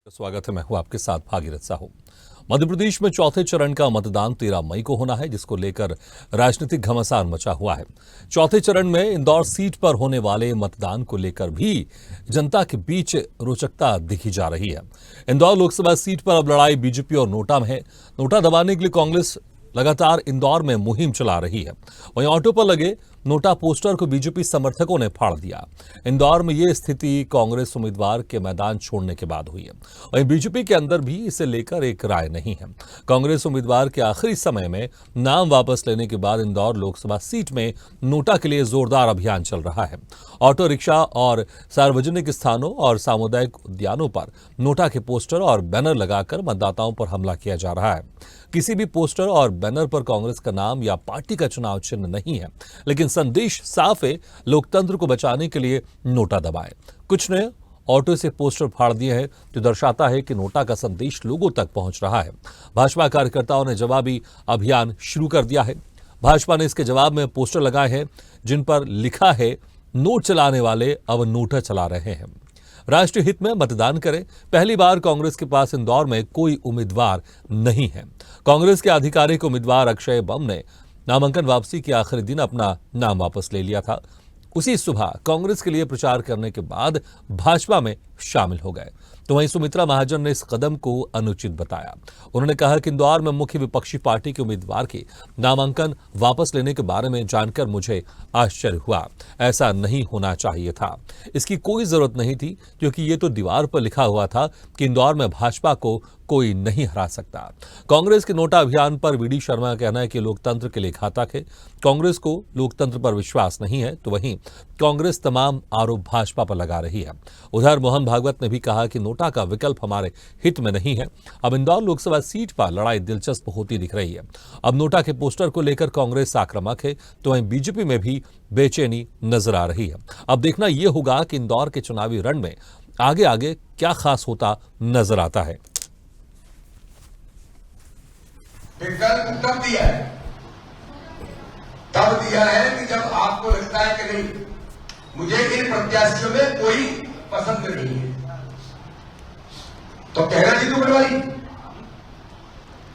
स्वागत है। मैं हूं आपके साथ भागीरथ साहू। मध्य प्रदेश में चौथे चरण का मतदान 13 मई को होना है, जिसको लेकर राजनीतिक घमासान मचा हुआ है। चौथे चरण में इंदौर सीट पर होने वाले मतदान को लेकर भी जनता के बीच रोचकता दिखी जा रही है। इंदौर लोकसभा सीट पर अब लड़ाई बीजेपी और नोटा में है। नोटा दबाने के लिए कांग्रेस लगातार इंदौर में मुहिम चला रही है। वहीं ऑटो पर लगे नोटा पोस्टर को बीजेपी समर्थकों ने फाड़ दिया। इंदौर में यह स्थिति कांग्रेस उम्मीदवार के मैदान छोड़ने के बाद हुई है। वहीं बीजेपी के अंदर भी इसे लेकर एक राय नहीं है। कांग्रेस उम्मीदवार के आखिरी समय में नाम वापस लेने के बाद इंदौर लोकसभा सीट में नोटा के लिए जोरदार अभियान चल रहा है। ऑटो रिक्शा और सार्वजनिक स्थानों और सामुदायिक उद्यानों पर नोटा के पोस्टर और बैनर लगाकर मतदाताओं पर हमला किया जा रहा है। किसी भी पोस्टर और बैनर पर कांग्रेस का नाम या पार्टी का चुनाव चिन्ह नहीं है, लेकिन संदेश साफ है, लोकतंत्र को बचाने के लिए नोटा दबाएं। कुछ ने ऑटो से पोस्टर फाड़ दिए हैं, जो दर्शाता है कि नोटा का संदेश लोगों तक पहुंच रहा है। भाजपा कार्यकर्ताओं ने जवाबी अभियान शुरू कर दिया है। भाजपा ने इसके जवाब में पोस्टर लगाए हैं, जिन पर लिखा है, नोट चलाने वाले अब नोटा चला रहे हैं। राष्ट्रीय हित में मतदान करें। पहली बार कांग्रेस के पास इंदौर में कोई उम्मीदवार नहीं है। कांग्रेस के आधिकारिक उम्मीदवार अक्षय बम ने नामांकन वापसी के आखिरी दिन अपना नाम वापस ले लिया था। उसी सुबह कांग्रेस के लिए प्रचार करने के बाद भाजपा में शामिल हो गए। तो वहीं सुमित्रा महाजन ने इस कदम को अनुचित बताया। उन्होंने कहा कि इंदौर में मुख्य विपक्षी पार्टी के उम्मीदवार के नामांकन वापस लेने के बारे में जानकर मुझे आश्चर्य हुआ। ऐसा नहीं होना चाहिए था। इसकी कोई जरूरत नहीं थी, क्योंकि ये तो दीवार पर लिखा हुआ था कि इंदौर में भाजपा को कोई नहीं हरा सकता। कांग्रेस के नोटा अभियान पर वीडी शर्मा का कहना है कि लोकतंत्र के लिए घातक है। कांग्रेस को लोकतंत्र पर विश्वास नहीं है, तो वहीं कांग्रेस तमाम आरोप भाजपा पर लगा रही है। उधर मोहन भागवत ने भी कहा कि नोटा का विकल्प हमारे हित में नहीं है। अब इंदौर लोकसभा सीट पर लड़ाई दिलचस्प होती दिख रही है। अब नोटा के पोस्टर को लेकर कांग्रेस आक्रामक है, तो वहीं बीजेपी में भी बेचैनी नजर आ रही है। अब देखना यह होगा कि इंदौर के चुनावी रण में आगे आगे क्या खास होता नजर आता है। विकल्प तब दिया है, तब दिया है कि जब आपको लगता है कि नहीं, मुझे इन प्रत्याशियों में कोई पसंद नहीं है, तो कहना जीतू बनवाई।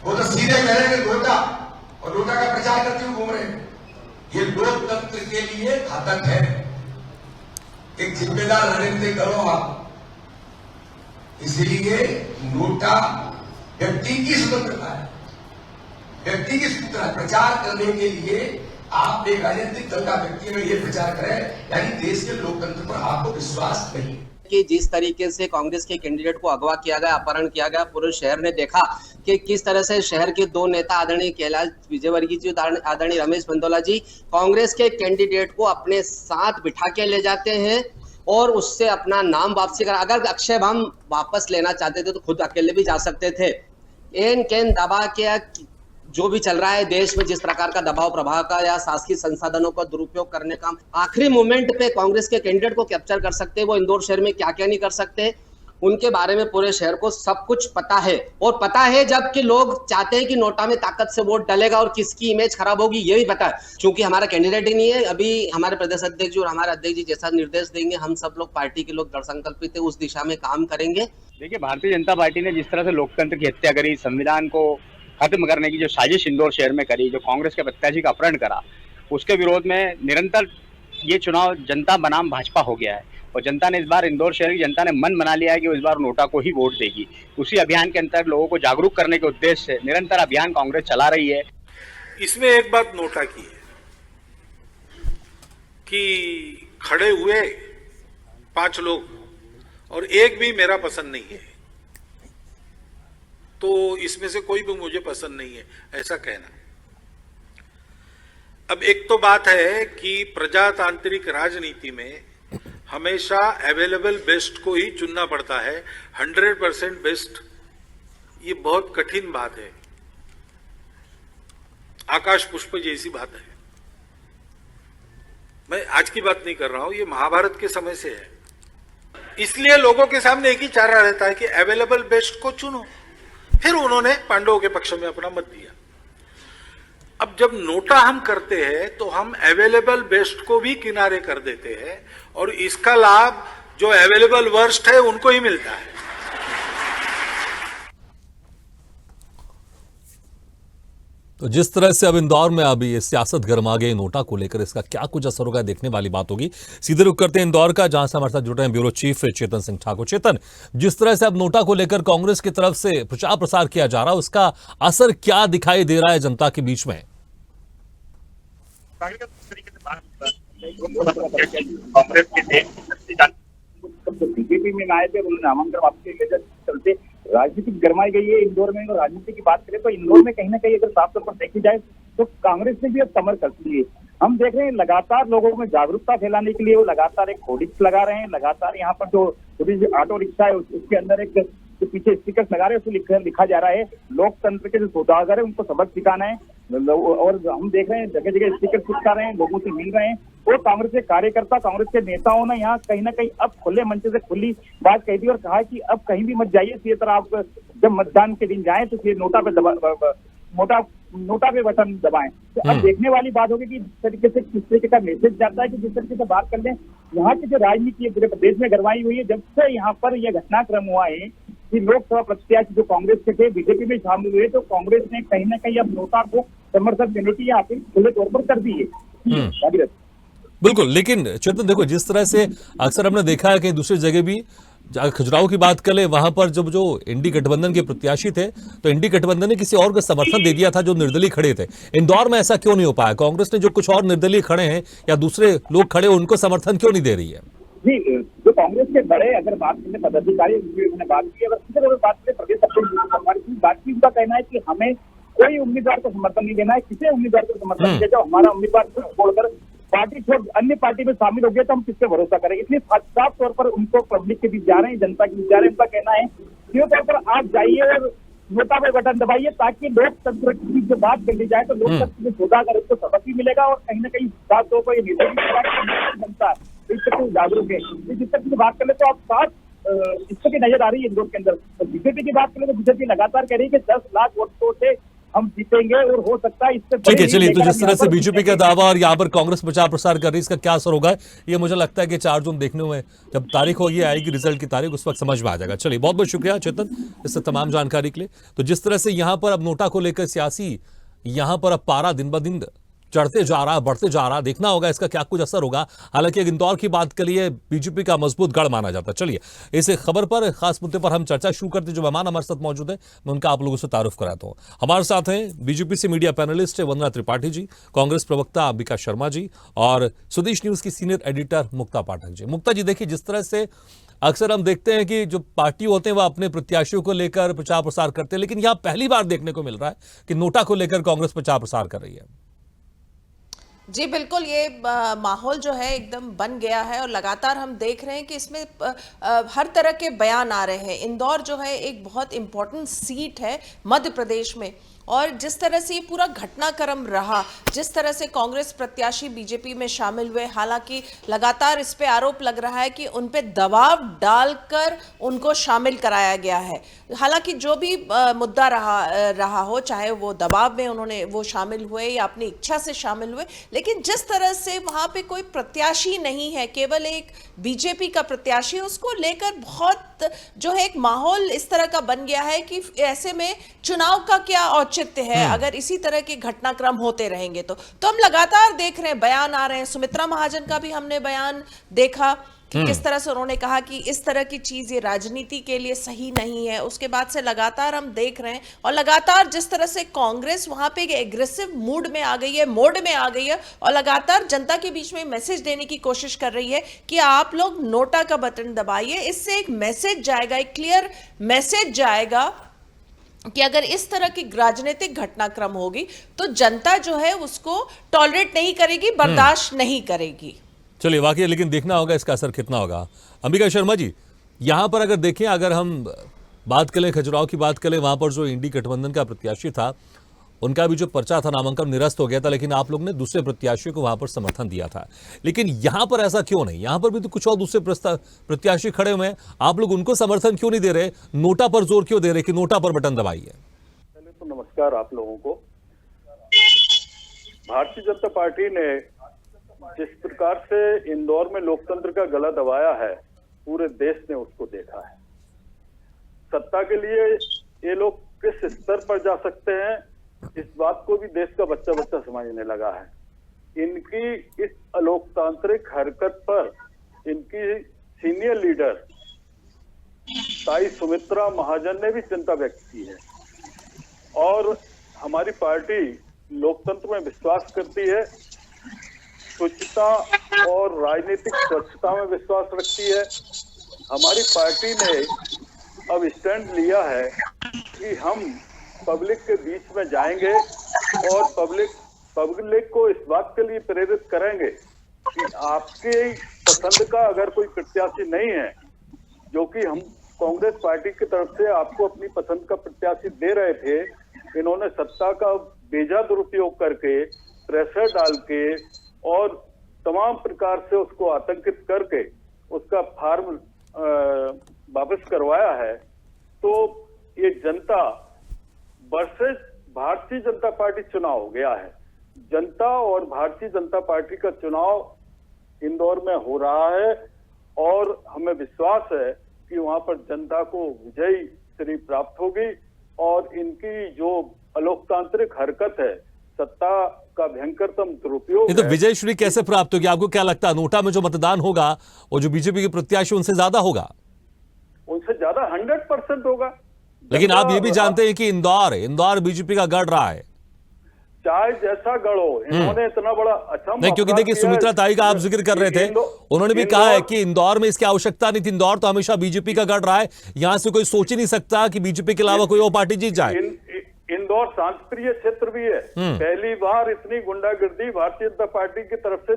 वो तो सीधे कह रहे हैं नोटा, और नोटा का प्रचार करते हुए घूम रहे हैं। ये लोकतंत्र के लिए घातक है। एक जिम्मेदार रणनीति करो आप। इसलिए नोटा व्यक्ति की स्वतंत्रता है, व्यक्ति की स्वतंत्रता। प्रचार करने के लिए आप एक राजनीतिक दल का व्यक्ति में ये प्रचार करें, यानी देश के लोकतंत्र पर आपको विश्वास नहीं कि जिस तरीके से कांग्रेस के कैंडिडेट को अगवा किया गया, अपहरण किया गया, पूरे शहर ने देखा कि किस तरह से शहर के दो नेता आदरणीय कैलाश विजयवर्गीय जी, आदरणीय रमेश बंदोला जी, कांग्रेस के कैंडिडेट को अपने साथ बिठा के ले जाते हैं और उससे अपना नाम वापसी कर। अगर अक्षय बम वापस लेना चाहते थे तो खुद अकेले भी जा सकते थे। एन कैन दबा के जो भी चल रहा है देश में, जिस प्रकार का दबाव प्रभाव का या शासकीय संसाधनों का दुरुपयोग करने का, आखिरी मोमेंट पे कांग्रेस के कैंडिडेट को कैप्चर कर सकते हैं। वो इंदौर शहर में क्या क्या नहीं कर सकते, उनके बारे में पूरे शहर को सब कुछ पता है। और पता है जबकि लोग चाहते हैं कि नोटा में ताकत से वोट डलेगा और किसकी इमेज खराब होगी, ये भी पता है। क्योंकि हमारा कैंडिडेट ही नहीं है, अभी हमारे प्रदेश अध्यक्ष जी और हमारे अध्यक्ष जी जैसा निर्देश देंगे, हम सब लोग पार्टी के लोग दृढ़ संकल्पित है, उस दिशा में काम करेंगे। देखिए, भारतीय जनता पार्टी ने जिस तरह से लोकतंत्र की हत्या करी, संविधान को खत्म करने की जो साजिश इंदौर शहर में करी, जो कांग्रेस के प्रत्याशी का अपहरण करा, उसके विरोध में निरंतर ये चुनाव जनता बनाम भाजपा हो गया है। और जनता ने इस बार, इंदौर शहर की जनता ने मन बना लिया है कि वो इस बार नोटा को ही वोट देगी। उसी अभियान के अंतर्गत लोगों को जागरूक करने के उद्देश्य से निरंतर अभियान कांग्रेस चला रही है। इसमें एक बात नोटा की है कि खड़े हुए 5 लोग और एक भी मेरा पसंद नहीं है, तो इसमें से कोई भी मुझे पसंद नहीं है, ऐसा कहना। अब एक तो बात है कि प्रजातांत्रिक राजनीति में हमेशा अवेलेबल बेस्ट को ही चुनना पड़ता है। 100% बेस्ट, ये बहुत कठिन बात है, आकाश पुष्प जैसी बात है। मैं आज की बात नहीं कर रहा हूं, ये महाभारत के समय से है। इसलिए लोगों के सामने एक ही चारा रहता है कि अवेलेबल बेस्ट को चुनो। फिर उन्होंने पांडवों के पक्ष में अपना मत दिया। अब जब नोटा हम करते हैं तो हम अवेलेबल बेस्ट को भी किनारे कर देते हैं और इसका लाभ जो अवेलेबल वर्स्ट है उनको ही मिलता है। तो जिस तरह से अब इंदौर में अभी ये सियासत गर्मा गई नोटा को लेकर, इसका क्या कुछ असर होगा देखने वाली बात होगी। सीधे रुख करते हैं इंदौर का, जहां से हमारे साथ जुड़े हैं ब्यूरो चीफ चेतन सिंह ठाकुर। चेतन, जिस तरह से अब नोटा को लेकर कांग्रेस की तरफ से प्रचार प्रसार किया जा रहा है, उसका असर क्या दिखाई दे रहा है जनता के बीच में? कांग्रेस के बीजेपी में आए थे, उन्होंने नामांकन वापसी के चलते राजनीति गरमाई गई है इंदौर में। और राजनीति की बात करें तो इंदौर में कहीं ना कहीं अगर साफ तौर पर देखी जाए तो कांग्रेस ने भी अब कमर कस ली है। हम देख रहे हैं लगातार लोगों में जागरूकता फैलाने के लिए वो लगातार एक होर्डिंग्स लगा रहे हैं। लगातार यहाँ पर जो ऑटो रिक्शा है उसके अंदर एक जो पीछे स्टिकर्स लगा रहे हैं उसमें लिखा जा रहा है लोकतंत्र के जो सौदागर है उनको सबक सिखाना है। और हम देख रहे हैं जगह जगह स्टिकर चिपका रहे हैं, लोगों से मिल रहे हैं। और कांग्रेस के कार्यकर्ता, कांग्रेस के नेताओं ने यहाँ कहीं ना कहीं अब खुले मंच से खुली बात कह दी और कहा कि अब कहीं भी मत जाइए, इसी तरह आप जब मतदान के दिन जाएं तो ये नोटा पे बटन दबाएं। तो अब देखने वाली बात होगी कि जिस तरीके से किस तरीके का मैसेज जाता है कि जिस तरीके से बात कर लें यहाँ की जो राजनीति है पूरे प्रदेश में गरमाई हुई है। जब से यहाँ पर यह घटनाक्रम हुआ है कि लोकसभा प्रत्याशी जो कांग्रेस के थे बीजेपी में शामिल हुए, तो कांग्रेस ने कहीं ना कहीं अब नोटा को समर्थन देने की अपील खुले तौर पर कर दी है। बिल्कुल, लेकिन चेतन देखो, जिस तरह से अक्सर हमने देखा है कि दूसरी जगह भी, खजुराहो की बात कर ले, वहां पर जब जो इंडी गठबंधन के प्रत्याशी थे तो इंडी गठबंधन ने किसी और को समर्थन दे दिया था जो निर्दलीय खड़े थे। इंदौर में ऐसा क्यों नहीं हो पाया? कांग्रेस ने जो कुछ और निर्दलीय खड़े हैं या दूसरे लोग खड़े, उनको समर्थन क्यों नहीं दे रही है? जी, जो कांग्रेस के बड़े अगर बात करें पदाधिकारी उन्होंने बात की, अगर बात करें प्रदेश अध्यक्ष बात की, उनका कहना है कि हमें कोई उम्मीदवार को समर्थन नहीं देना है, किसी उम्मीदवार को समर्थन नहीं देना। हमारा उम्मीदवार छोड़कर पार्टी छोड़ अन्य पार्टी में शामिल हो गया तो हम किस पे भरोसा करें। इसलिए साफ तौर पर उनको पब्लिक के बीच जा रहे हैं, जनता के बीच जा रहे हैं। उनका कहना है सीधे तौर पर आप जाइए और नोटा पे बटन दबाइए ताकि लोकतंत्र की जो बात कर ली जाए तो लोकतंत्र में सुधार अगर उसको सबक भी मिलेगा और कहीं ना कहीं साफ तौर पर ये जनता जागरूक है। जिस तरह की बात कर ले तो आप साफ स्थिति नजर आ रही है इंदौर के अंदर। तो बीजेपी की बात करें तो बीजेपी लगातार कह रही है कि 10 लाख वोटों से हम जीतेंगे और हो सकता है इससे। ठीक है, चलिए, तो जिस तरह से बीजेपी का दावा और यहाँ पर कांग्रेस प्रचार प्रसार कर रही है, इसका क्या असर होगा ये मुझे लगता है कि 4 जून देखने में जब तारीख होगी, आएगी रिजल्ट की तारीख, उस वक्त समझ में आ जाएगा। चलिए, बहुत बहुत शुक्रिया चेतन इस तमाम जानकारी के लिए। तो जिस तरह से यहाँ पर अब नोटा को लेकर सियासी यहाँ पर अब पारा दिन ब दिन चढ़ते जा रहा, बढ़ते जा रहा, देखना होगा इसका क्या कुछ असर होगा। हालांकि इंदौर की बात के लिए बीजेपी का मजबूत गढ़ माना जाता है। चलिए, इस खबर पर, खास मुद्दे पर हम चर्चा शुरू करते। जो मेहमान हमारे साथ मौजूद है मैं उनका आप लोगों से तारुफ कराता हूं। हमारे साथ हैं बीजेपी से मीडिया पैनलिस्ट वंदना त्रिपाठी जी, कांग्रेस प्रवक्ता अंबिका शर्मा जी और स्वदेश न्यूज की सीनियर एडिटर मुक्ता पाठक जी। मुक्ता जी, देखिए, जिस तरह से अक्सर हम देखते हैं कि जो पार्टी होते हैं वह अपने प्रत्याशियों को लेकर प्रचार प्रसार करते हैं, लेकिन यहां पहली बार देखने को मिल रहा है कि नोटा को लेकर कांग्रेस प्रचार प्रसार कर रही है। जी बिल्कुल, ये माहौल जो है एकदम बन गया है और लगातार हम देख रहे हैं कि इसमें हर तरह के बयान आ रहे हैं। इंदौर जो है एक बहुत इम्पोर्टेंट सीट है मध्य प्रदेश में, और जिस तरह से ये पूरा घटनाक्रम रहा, जिस तरह से कांग्रेस प्रत्याशी बीजेपी में शामिल हुए, हालांकि लगातार इस पे आरोप लग रहा है कि उन पे दबाव डालकर उनको शामिल कराया गया है। हालांकि जो भी मुद्दा रहा हो, चाहे वो दबाव में उन्होंने वो शामिल हुए या अपनी इच्छा से शामिल हुए, लेकिन जिस तरह से वहाँ पे कोई प्रत्याशी नहीं है, केवल एक बीजेपी का प्रत्याशी, उसको लेकर बहुत जो है एक माहौल इस तरह का बन गया है कि ऐसे में चुनाव का क्या औचित्य है अगर इसी तरह के घटनाक्रम होते रहेंगे। तो हम लगातार देख रहे हैं, बयान आ रहे हैं। सुमित्रा महाजन का भी हमने बयान देखा कि किस तरह से उन्होंने कहा कि इस तरह की चीज ये राजनीति के लिए सही नहीं है। उसके बाद से लगातार हम देख रहे हैं और लगातार जिस तरह से कांग्रेस वहां पे एक एग्रेसिव मूड में आ गई है, मोड में आ गई है और लगातार जनता के बीच में मैसेज देने की कोशिश कर रही है कि आप लोग नोटा का बटन दबाइए। इससे एक मैसेज जाएगा, एक क्लियर मैसेज जाएगा कि अगर इस तरह की राजनीतिक घटनाक्रम होगी तो जनता जो है उसको टॉलरेट नहीं करेगी, बर्दाश्त नहीं करेगी। चलिए, वाकई लेकिन देखना होगा इसका असर कितना होगा। अंबिका शर्मा जी, यहां पर अगर देखें, अगर हम बात करें खजुराहो की बात करें, वहां पर जो इंडी गठबंधन का प्रत्याशी था उनका भी जो पर्चा था नामांकन निरस्त हो गया था, लेकिन आप लोग ने दूसरे प्रत्याशियों को वहां पर समर्थन दिया था। लेकिन यहां पर ऐसा क्यों नहीं? यहां पर भी तो कुछ और दूसरे प्रत्याशी खड़े हुए हैं, आप लोग उनको समर्थन क्यों नहीं दे रहे? नोटा पर जोर क्यों दे रहे कि नोटा पर बटन दबाइए? पहले तो नमस्कार आप लोगों को। भारतीय जनता पार्टी ने जिस प्रकार से इंदौर में लोकतंत्र का गला दबाया है, पूरे देश ने उसको देखा है। सत्ता के लिए ये लोग किस स्तर पर जा सकते हैं इस बात को भी देश का बच्चा बच्चा समझने लगा है। इनकी इस अलोकतांत्रिक हरकत पर इनकी सीनियर लीडर ताई सुमित्रा महाजन ने भी चिंता व्यक्त की है। और हमारी पार्टी लोकतंत्र में विश्वास करती है, स्वच्छता और राजनीतिक स्वच्छता में विश्वास रखती है। हमारी पार्टी ने अब स्टैंड लिया है कि हम पब्लिक के बीच में जाएंगे और पब्लिक को इस बात के लिए प्रेरित करेंगे कि आपके पसंद का अगर कोई प्रत्याशी नहीं है, जो कि हम कांग्रेस पार्टी की तरफ से आपको अपनी पसंद का प्रत्याशी दे रहे थे, इन्होंने सत्ता का बेजा दुरुपयोग करके, प्रेशर डाल के और तमाम प्रकार से उसको आतंकित करके उसका फार्म वापस करवाया है। तो ये जनता वर्सेस भारतीय जनता पार्टी चुनाव हो गया है। जनता और भारतीय जनता पार्टी का चुनाव इंदौर में हो रहा है और हमें विश्वास है कि वहां पर जनता को विजयी श्री प्राप्त होगी और इनकी जो अलोकतांत्रिक हरकत है, सत्ता का भयंकरतम दुरुपयोग ये तो विजय श्री कैसे प्राप्त होगी? आपको क्या लगता है नोटा में जो मतदान होगा वो जो बीजेपी के प्रत्याशी उनसे ज्यादा होगा? उनसे ज्यादा 100% होगा। लेकिन आप ये भी जानते हैं कि इंदौर बीजेपी का गढ़ रहा है। चाहे जैसा गढ़ो, इन्होंने इतना बड़ा अच्छा नहीं, क्योंकि देखिए सुमित्रा ताई का आप जिक्र कर रहे थे, उन्होंने भी कहा है कि इंदौर में इसकी आवश्यकता नहीं थी, इंदौर तो हमेशा बीजेपी का गढ़ रहा है, यहां से कोई सोच ही नहीं सकता कि बीजेपी के अलावा कोई और पार्टी जीत जाए। इंदौर शांतिप्रिय क्षेत्र भी है। पहली बार इतनी गुंडागर्दी भारतीय जनता पार्टी की तरफ से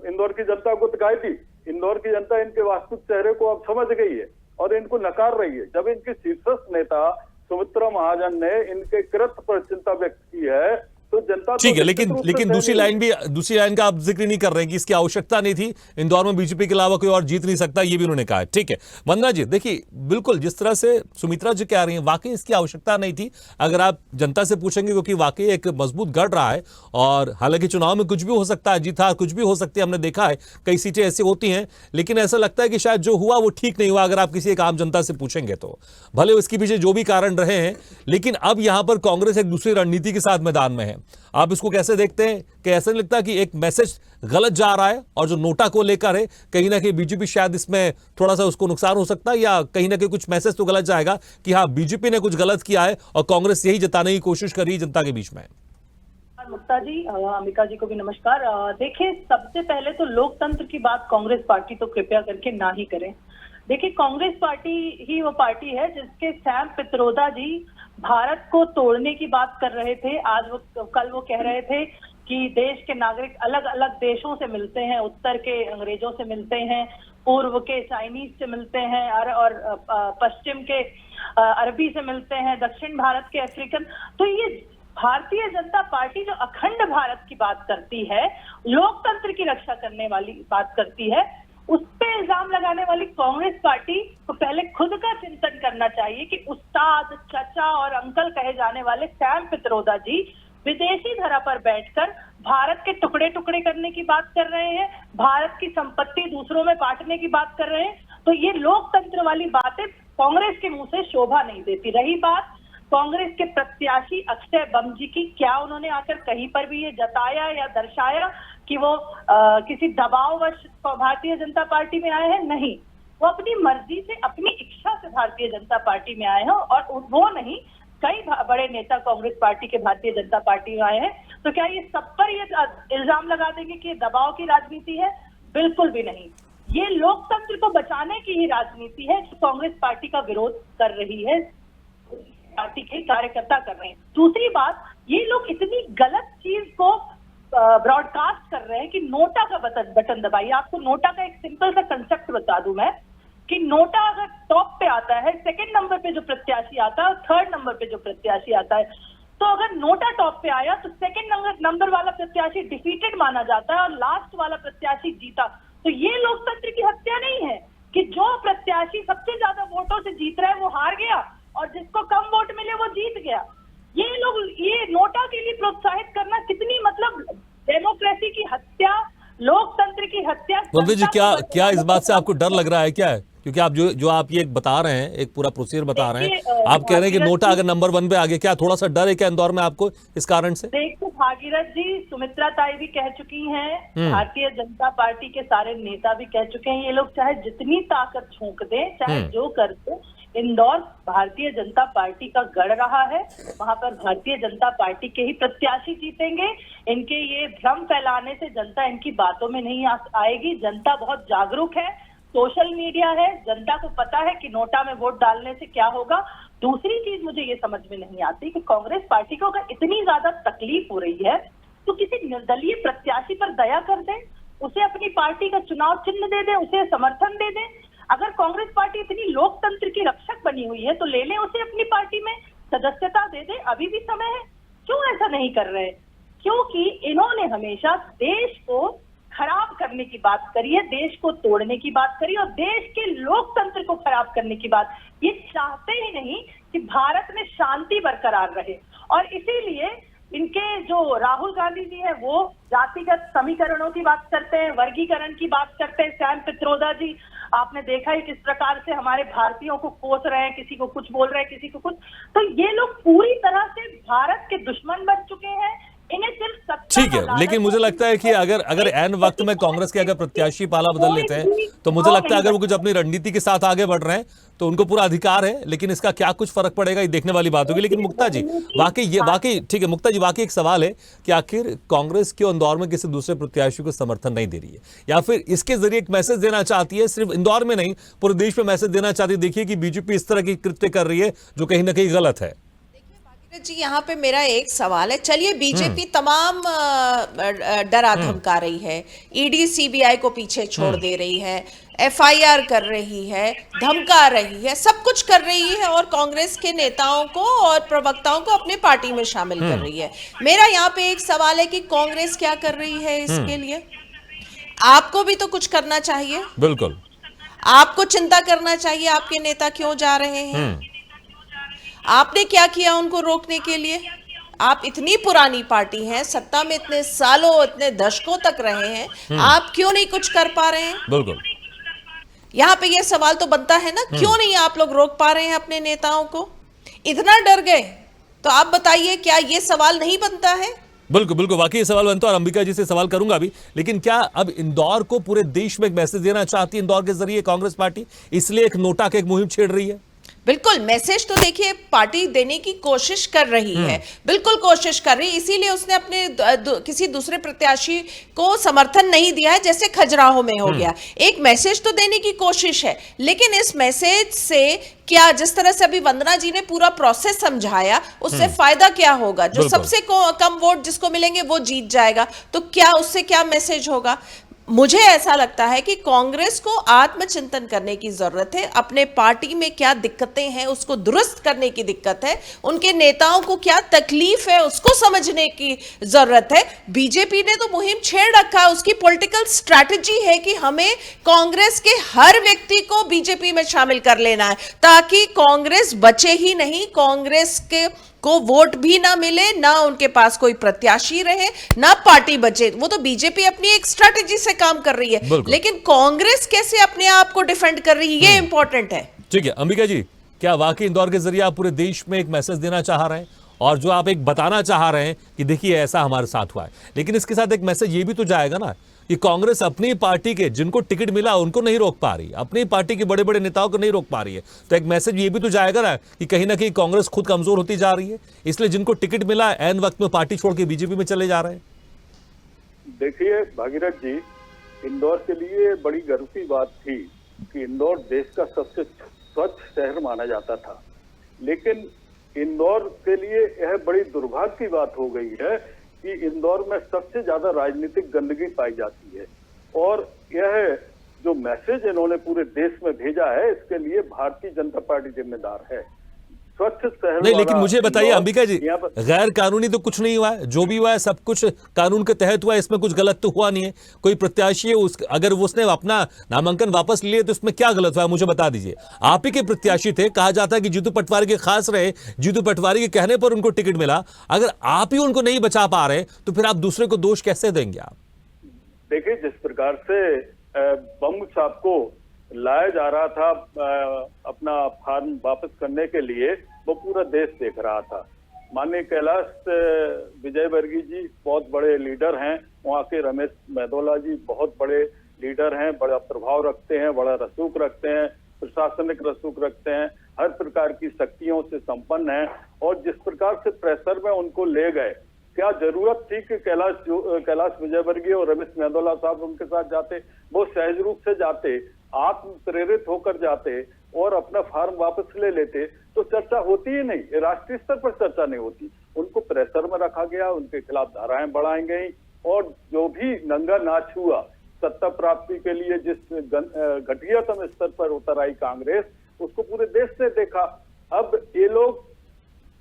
इंदौर की जनता को दिखाई थी। इंदौर की जनता इनके वास्तविक चेहरे को अब समझ गई है और इनको नकार रही है। जब इनके शीर्षस्थ नेता सुमित्रा महाजन ने इनके कृत्य पर चिंता व्यक्त की है तो जनता ठीक है, लेकिन दूसरी लाइन का आप जिक्र नहीं कर रहे हैं कि इसकी आवश्यकता नहीं थी, इंदौर में बीजेपी के अलावा कोई और जीत नहीं सकता, ये भी उन्होंने कहा है। ठीक है वंदना जी, देखिए बिल्कुल जिस तरह से सुमित्रा जी कह रही हैं, वाकई इसकी आवश्यकता नहीं थी। अगर आप जनता से पूछेंगे, क्योंकि वाकई एक मजबूत गढ़ रहा है और हालांकि चुनाव में कुछ भी हो सकता है, जीत हार कुछ भी हो सकती है, हमने देखा है कई सीटें ऐसी होती हैं, लेकिन ऐसा लगता है कि शायद जो हुआ वो ठीक नहीं हुआ। अगर आप किसी एक आम जनता से पूछेंगे तो भले उसके पीछे जो भी कारण रहे हैं, लेकिन अब यहां पर कांग्रेस एक दूसरी रणनीति के साथ मैदान में है। आप इसको कैसे देखते हैं कि ऐसा नहीं लगता कि एक मैसेज गलत जा रहा है और जो नोटा को लेकर है कहीं ना कहीं बीजेपी शायद इसमें थोड़ा सा उसको नुकसान हो सकता है, या कहीं ना कहीं कुछ मैसेज तो गलत जाएगा कि हाँ बीजेपी ने कुछ गलत किया है और कांग्रेस यही जताने की कोशिश कर रही है जनता के बीच में? मुक्ता जी, अमिका जी को भी नमस्कार। देखिए सबसे पहले तो लोकतंत्र की बात कांग्रेस पार्टी तो कृपया करके ना ही करें। देखिए कांग्रेस पार्टी ही वो पार्टी है जिसके सैम पित्रोदा जी भारत को तोड़ने की बात कर रहे थे। कल वो कह रहे थे कि देश के नागरिक अलग अलग देशों से मिलते हैं, उत्तर के अंग्रेजों से मिलते हैं, पूर्व के चाइनीज से मिलते हैं और पश्चिम के अरबी से मिलते हैं, दक्षिण भारत के अफ्रीकन। तो ये भारतीय जनता पार्टी जो अखंड भारत की बात करती है, लोकतंत्र की रक्षा करने वाली बात करती है, उस पे इल्जाम लगाने वाली कांग्रेस पार्टी को पहले खुद का चिंतन करना चाहिए कि उस्ताद, चाचा और अंकल कहे जाने वाले सैम पित्रोदा जी विदेशी धरा पर बैठकर भारत के टुकड़े टुकड़े करने की बात कर रहे हैं, भारत की संपत्ति दूसरों में बांटने की बात कर रहे हैं। तो ये लोकतंत्र वाली बातें कांग्रेस के मुंह से शोभा नहीं देती। रही बात कांग्रेस के प्रत्याशी अक्षय बम जी की, क्या उन्होंने आकर कहीं पर भी ये जताया या दर्शाया कि वो किसी दबाववश भारतीय जनता पार्टी में आए हैं? नहीं, वो अपनी मर्जी से, अपनी इच्छा से भारतीय जनता पार्टी में आए हैं और वो नहीं, कई बड़े नेता कांग्रेस पार्टी के भारतीय जनता पार्टी में आए हैं। तो क्या ये सब पर ये इल्जाम लगा देंगे कि दबाव की राजनीति है? बिल्कुल भी नहीं। ये लोकतंत्र को बचाने की ही राजनीति है जो कांग्रेस पार्टी का विरोध कर रही है, पार्टी के कार्यकर्ता कर रहे हैं। दूसरी बात, ये लोग इतनी गलत चीज को ब्रॉडकास्ट कर रहे हैं कि नोटा का बटन दबाइए। आपको नोटा का एक सिंपल सा कंसेप्ट बता दूं मैं कि नोटा अगर टॉप पे आता है, सेकंड नंबर पे जो प्रत्याशी आता है और थर्ड नंबर पे जो प्रत्याशी आता है, तो अगर नोटा टॉप पे आया तो सेकंड नंबर वाला प्रत्याशी डिफीटेड माना जाता है और लास्ट वाला प्रत्याशी जीता। तो ये लोकतंत्र की हत्या नहीं है कि जो प्रत्याशी सबसे ज्यादा वोटों से जीत रहा है वो हार गया और जिसको कम वोट मिले वो जीत गया। ये लोग ये नोटा के लिए प्रोत्साहित करना कितनी मतलब डेमोक्रेसी की हत्या, लोकतंत्र की हत्या। वंदना जी, क्या इस बात से आपको डर लग रहा है क्या है क्योंकि आप जो आप ये बता रहे हैं, एक पूरा प्रोसीजर बता रहे हैं, देखिए, आप कह रहे हैं कि भागीरथ नोटा जी- अगर नंबर 1 पे आ गया, क्या थोड़ा सा डर है क्या इंदौर में आपको इस कारण से? देखो भागीरथ जी, सुमित्रा ताई भी कह चुकी हैं, भारतीय जनता पार्टी के सारे नेता भी कह चुके हैं, ये लोग चाहे जितनी ताकत झोंक दें, चाहे जो कर दे, इंदौर भारतीय जनता पार्टी का गढ़ रहा है, वहां पर भारतीय जनता पार्टी के ही प्रत्याशी जीतेंगे। इनके ये भ्रम फैलाने से जनता इनकी बातों में नहीं आएगी। जनता बहुत जागरूक है, सोशल मीडिया है, जनता को पता है कि नोटा में वोट डालने से क्या होगा। दूसरी चीज मुझे ये समझ में नहीं आती कि कांग्रेस पार्टी को अगर इतनी ज्यादा तकलीफ हो रही है तो किसी निर्दलीय प्रत्याशी पर दया कर दे, उसे अपनी पार्टी का चुनाव चिन्ह दे दे, उसे समर्थन दे दे। अगर कांग्रेस पार्टी इतनी लोकतंत्र की रक्षक बनी हुई है तो ले ले उसे अपनी पार्टी में, सदस्यता दे दे, अभी भी समय है। क्यों ऐसा नहीं कर रहे? क्योंकि इन्होंने हमेशा देश को खराब करने की बात करी है, देश को तोड़ने की बात करी और देश के लोकतंत्र को खराब करने की बात। ये चाहते ही नहीं कि भारत में शांति बरकरार रहे और इसीलिए इनके जो राहुल गांधी जी हैं वो जातिगत समीकरणों की बात करते हैं, वर्गीकरण की बात करते हैं। सैम पित्रोदा जी, आपने देखा ही किस प्रकार से हमारे भारतीयों को कोस रहे हैं, किसी को कुछ बोल रहे हैं, किसी को कुछ। तो ये लोग पूरी तरह से भारत के दुश्मन बन चुके हैं। इन्हें सिर्फ सत्ता ठीक का है, लालच लेकिन मुझे लगता है कि अगर एन वक्त में कांग्रेस के अगर प्रत्याशी पाला बदल लेते हैं तो मुझे लगता है अगर वो कुछ अपनी रणनीति के साथ आगे बढ़ रहे हैं तो उनको पूरा अधिकार है, लेकिन इसका क्या कुछ फर्क पड़ेगा ये देखने वाली बात होगी। लेकिन मुक्ता जी, वाकई ठीक है मुक्ता जी, वाकई एक सवाल है कि आखिर कांग्रेस क्यों इंदौर में किसी दूसरे प्रत्याशी को समर्थन नहीं दे रही है, या फिर इसके जरिए एक मैसेज देना चाहती है, सिर्फ इंदौर में नहीं पूरे देश में मैसेज देना चाहती है, देखिए कि बीजेपी इस तरह की कृत्य कर रही है जो कहीं ना कहीं गलत है। जी यहाँ पे मेरा एक सवाल है, चलिए बीजेपी तमाम डरा धमका रही है, ईडी सीबीआई को पीछे छोड़ दे रही है, एफआईआर कर रही है, धमका रही है, सब कुछ कर रही है और कांग्रेस के नेताओं को और प्रवक्ताओं को अपने पार्टी में शामिल कर रही है। मेरा यहाँ पे एक सवाल है कि कांग्रेस क्या कर रही है इसके लिए? आपको भी तो कुछ करना चाहिए, बिल्कुल आपको चिंता करना चाहिए आपके नेता क्यों जा रहे हैं, आपने क्या किया उनको रोकने के लिए? आप इतनी पुरानी पार्टी हैं, सत्ता में इतने सालों इतने दशकों तक रहे हैं, आप क्यों नहीं कुछ कर पा रहे हैं? बिल्कुल, यहाँ पे ये सवाल तो बनता है ना, क्यों नहीं आप लोग रोक पा रहे हैं अपने नेताओं को? इतना डर गए तो आप बताइए, क्या ये सवाल नहीं बनता है? बिल्कुल बिल्कुल, वाकई ये सवाल बनता है और अंबिका जी से सवाल करूंगा भी। लेकिन क्या अब इंदौर को पूरे देश में एक मैसेज देना चाहती है इंदौर के जरिए कांग्रेस पार्टी, इसलिए एक नोटा की एक मुहिम छेड़ रही है? बिल्कुल, मैसेज तो देखिए पार्टी देने की कोशिश कर रही है, बिल्कुल कोशिश कर रही है, इसीलिए उसने अपने किसी दूसरे प्रत्याशी को समर्थन नहीं दिया है, जैसे खजुराहो में हो गया। एक मैसेज तो देने की कोशिश है, लेकिन इस मैसेज से क्या, जिस तरह से अभी वंदना जी ने पूरा प्रोसेस समझाया, उससे फायदा क्या होगा? जो सबसे कम वोट जिसको मिलेंगे वो जीत जाएगा, तो क्या उससे क्या मैसेज होगा? मुझे ऐसा लगता है कि कांग्रेस को आत्मचिंतन करने की जरूरत है, अपने पार्टी में क्या दिक्कतें हैं उसको दुरुस्त करने की दिक्कत है, उनके नेताओं को क्या तकलीफ है उसको समझने की जरूरत है। बीजेपी ने तो मुहिम छेड़ रखा है, उसकी पॉलिटिकल स्ट्रैटेजी है कि हमें कांग्रेस के हर व्यक्ति को बीजेपी में शामिल कर लेना है ताकि कांग्रेस बचे ही नहीं, कांग्रेस के को वोट भी ना मिले, ना उनके पास कोई प्रत्याशी रहे, ना पार्टी बचे। वो तो बीजेपी अपनी एक स्ट्रैटेजी से काम कर रही है, लेकिन कांग्रेस कैसे अपने आप को डिफेंड कर रही है, ये इंपॉर्टेंट है। ठीक है अंबिका जी, क्या वाकई इंदौर के जरिए आप पूरे देश में एक मैसेज देना चाह रहे हैं और जो आप एक बताना चाह रहे हैं कि देखिए ऐसा हमारे साथ हुआ है, लेकिन इसके साथ एक मैसेज ये भी तो जाएगा ना कि कांग्रेस अपनी पार्टी के जिनको टिकट मिला उनको नहीं रोक पा रही, अपनी पार्टी के बड़े बड़े नेताओं को नहीं रोक पा रही है, तो एक मैसेज ये भी तो जाएगा ना कि कहीं ना कहीं कांग्रेस खुद कमजोर होती जा रही है, इसलिए जिनको टिकट मिला एन वक्त में पार्टी छोड़ के बीजेपी में चले जा रहे हैं। देखिए भागीरथ जी, इंदौर के लिए बड़ी गर्व की बात थी कि इंदौर देश का सबसे स्वच्छ शहर माना जाता था, लेकिन इंदौर के लिए यह बड़ी दुर्भाग्य की बात हो गई है कि इंदौर में सबसे ज्यादा राजनीतिक गंदगी पाई जाती है। और यह जो मैसेज इन्होंने पूरे देश में भेजा है, इसके लिए भारतीय जनता पार्टी जिम्मेदार है। स्वच्छ शहर नहीं, लेकिन मुझे बताइए अंबिका जी, गैर कानूनी तो कुछ नहीं हुआ है, जो भी हुआ है सब कुछ कानून के तहत हुआ है, इसमें कुछ गलत तो हुआ नहीं है। कोई प्रत्याशी है अगर उसने अपना नामांकन वापस लिए तो इसमें क्या गलत हुआ है मुझे बता दीजिए। आप ही के प्रत्याशी थे, कहा जाता है कि जीतू पटवारी के खास रहे, जीतू पटवारी के कहने पर उनको टिकट मिला, अगर आप ही उनको नहीं बचा पा रहे तो फिर आप दूसरे को दोष कैसे देंगे आप? देखिए, जिस प्रकार से बम साहब को लाया जा रहा था अपना फार्म वापस करने के लिए, वो पूरा देश देख रहा था। माननीय कैलाश विजयवर्गीय जी बहुत बड़े लीडर हैं, वहाँ के रमेश मेहदोला जी बहुत बड़े लीडर हैं, बड़ा प्रभाव रखते हैं, बड़ा रसूख रखते हैं, प्रशासनिक रसूख रखते हैं, हर प्रकार की शक्तियों से संपन्न है। और जिस प्रकार से प्रेशर में उनको ले गए, क्या जरूरत थी कि कैलाश विजयवर्गीय और रमेश मेहदोला साहब उनके साथ जाते? वो सहज रूप से जाते, आत्म प्रेरित होकर जाते और अपना फार्म वापस ले लेते तो चर्चा होती ही नहीं, राष्ट्रीय स्तर पर चर्चा नहीं होती। उनको प्रेशर में रखा गया, उनके खिलाफ धाराएं बढ़ाई गई और जो भी नंगा नाच हुआ सत्ता प्राप्ति के लिए, जिस घटियातम स्तर पर उतर आई कांग्रेस, उसको पूरे देश ने देखा। अब ये लोग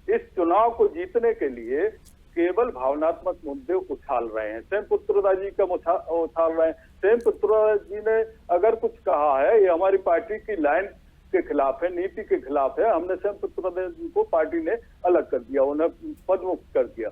इस चुनाव को जीतने के लिए केवल भावनात्मक मुद्दे उछाल रहे हैं। सेम पुत्रोदा जी का उछाल रहे हैं। सेम पुत्रोदा जी ने अगर कुछ कहा है, ये हमारी पार्टी की लाइन के खिलाफ है, नीति के खिलाफ है, हमने सेम पुत्रोदा जी को पार्टी ने अलग कर दिया, उन्हें पदमुक्त कर दिया।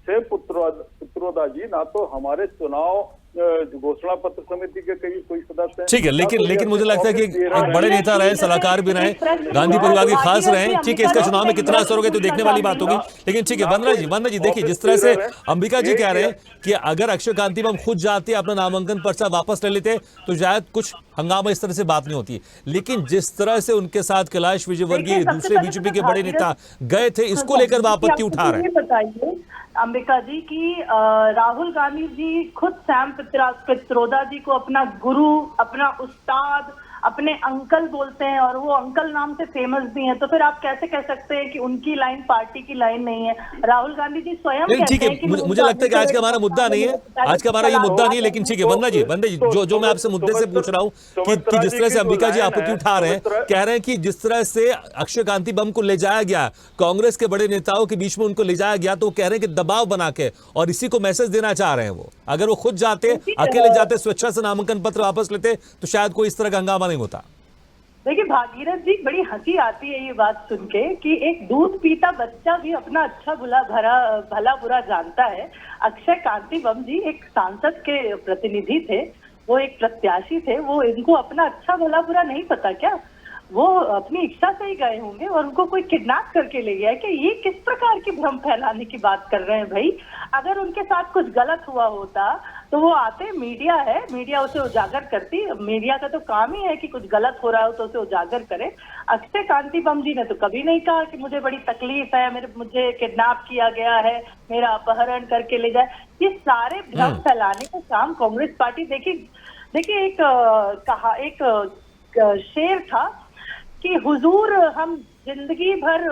सेम पुत्रोदा जी ना तो हमारे चुनाव घोषणा पत्र समिति के कोई सदस्य हैं। ठीक है, लेकिन मुझे लगता है कि एक बड़े नेता रहे, सलाहकार भी रहे, गांधी परिवार के खास रहे। ठीक है, इसका चुनाव में कितना असर होगा तो देखने वाली बात होगी। लेकिन ठीक है, वंदना जी देखिए, जिस तरह से अंबिका जी कह रहे हैं कि अगर अक्षय कांति बम खुद जाते, अपना नामांकन पर्चा वापस ले लेते तो शायद कुछ हंगामा इस तरह से बात नहीं होती। लेकिन जिस तरह से उनके साथ कैलाश विजयवर्गीय, दूसरे बीजेपी के बड़े नेता गए थे, इसको लेकर आपत्ति उठा रहे हैं। बताइए अंबिका जी की राहुल गांधी जी खुद सैम पित्रोदा जी को अपना गुरु, अपना उस्ताद, अपने अंकल बोलते हैं और वो अंकल नाम से फेमस भी हैं। तो फिर आप कैसे कह सकते हैं कि उनकी लाइन पार्टी की लाइन नहीं है? राहुल गांधी जी स्वयं ठीक है, मुझे लगता है कि आज का हमारा मुद्दा नहीं है, आज का हमारा ये मुद्दा नहीं है। लेकिन ठीक है वंदना जी, जो मैं आपसे मुद्दे से पूछ रहा हूँ कि जिस तरह से अंबिका जी आपत्ति उठा रहे हैं, कह रहे हैं कि जिस तरह से अक्षय कांति बम को ले जाया गया, कांग्रेस के बड़े नेताओं के बीच में उनको ले जाया गया, तो कह रहे हैं कि दबाव बना के, और इसी को मैसेज देना चाह रहे हैं वो। अगर वो खुद जाते, अकेले जाते, स्वेच्छा से नामांकन पत्र वापस लेते तो शायद कोई इस तरह का हंगामा नहीं होता। देखिए भागीरथ जी, बड़ी हंसी आती है ये बात सुन के कि एक दूध पीता बच्चा भी अपना अच्छा भला बुरा जानता है। अक्षय कांति बम जी एक सांसद के प्रतिनिधि थे, वो एक प्रत्याशी थे, वो इनको अपना अच्छा भला बुरा नहीं पता क्या? वो अपनी इच्छा से ही गए होंगे और उनको कोई किडनैप करके ले गया है? कि ये किस प्रकार की भ्रम फैलाने की बात कर रहे हैं भाई? अगर उनके साथ कुछ गलत हुआ होता तो वो आते, मीडिया है, मीडिया उसे उजागर करती। मीडिया का तो काम ही है कि कुछ गलत हो रहा हो तो उसे उजागर करे। अक्षय कांति बम जी ने तो कभी नहीं कहा कि मुझे बड़ी तकलीफ है, मुझे किडनैप किया गया है, मेरा अपहरण करके ले जाए। ये सारे भ्रम फैलाने का काम कांग्रेस पार्टी, देखिए एक शेर था कि हुजूर हम जिंदगी भर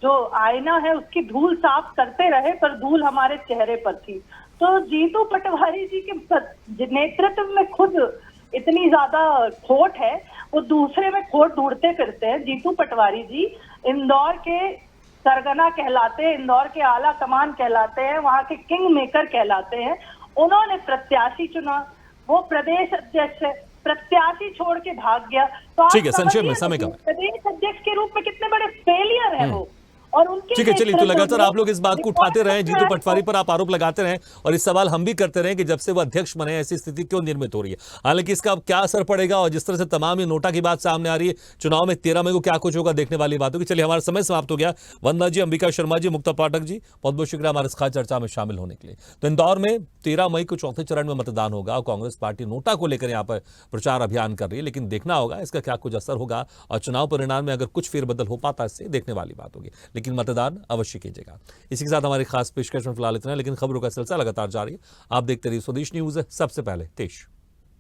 जो आईना है उसकी धूल साफ करते रहे पर धूल हमारे चेहरे पर थी। तो जीतू पटवारी जी के नेतृत्व में खुद इतनी ज्यादा खोट है, वो दूसरे में खोट ढूंढते फिरते हैं। जीतू पटवारी जी इंदौर के सरगना कहलाते हैं, इंदौर के आला कमान कहलाते हैं, वहाँ के किंग मेकर कहलाते हैं। उन्होंने प्रत्याशी चुना, वो प्रदेश अध्यक्ष है, प्रत्याशी छोड़ के भाग गया। तो ठीक है, संक्षेप में समय कम है। प्रदेश अध्यक्ष के रूप में कितने बड़े फेलियर है वो। और उनके ठीक है, चलिए, तो लगातार आप लोग इस बात को उठाते रहे, जीतू पटवारी पर आप आरोप लगाते रहे, और इस सवाल हम भी करते रहे कि जब से वो अध्यक्ष बने ऐसी स्थिति क्यों निर्मित हो रही है। हालांकि इसका क्या असर पड़ेगा और जिस तरह से तमाम ये नोटा की बात सामने आ रही है, चुनाव में 13 मई को क्या कुछ होगा देखने वाली बात होगी। चलिए, हमारा समय समाप्त हो गया। वंदना जी, अंबिका शर्मा जी, मुक्ता पाठक जी, बहुत बहुत शुक्रिया हमारे इस खास चर्चा में शामिल होने के लिए। तो इंदौर में 13 मई को चौथे चरण में मतदान होगा और कांग्रेस पार्टी नोटा को लेकर यहाँ पर प्रचार अभियान कर रही है, लेकिन देखना होगा इसका क्या कुछ असर होगा और चुनाव परिणाम में अगर कुछ फेरबदल हो पाता है इससे देखने वाली बात होगी। लेकिन मतदान अवश्य कीजिएगा। इसी के साथ हमारी खास पेशकश में फिलहाल इतना है, लेकिन खबरों का सिलसिला लगातार जारी है। आप देखते रहिए स्वदेश न्यूज, सबसे पहले देश।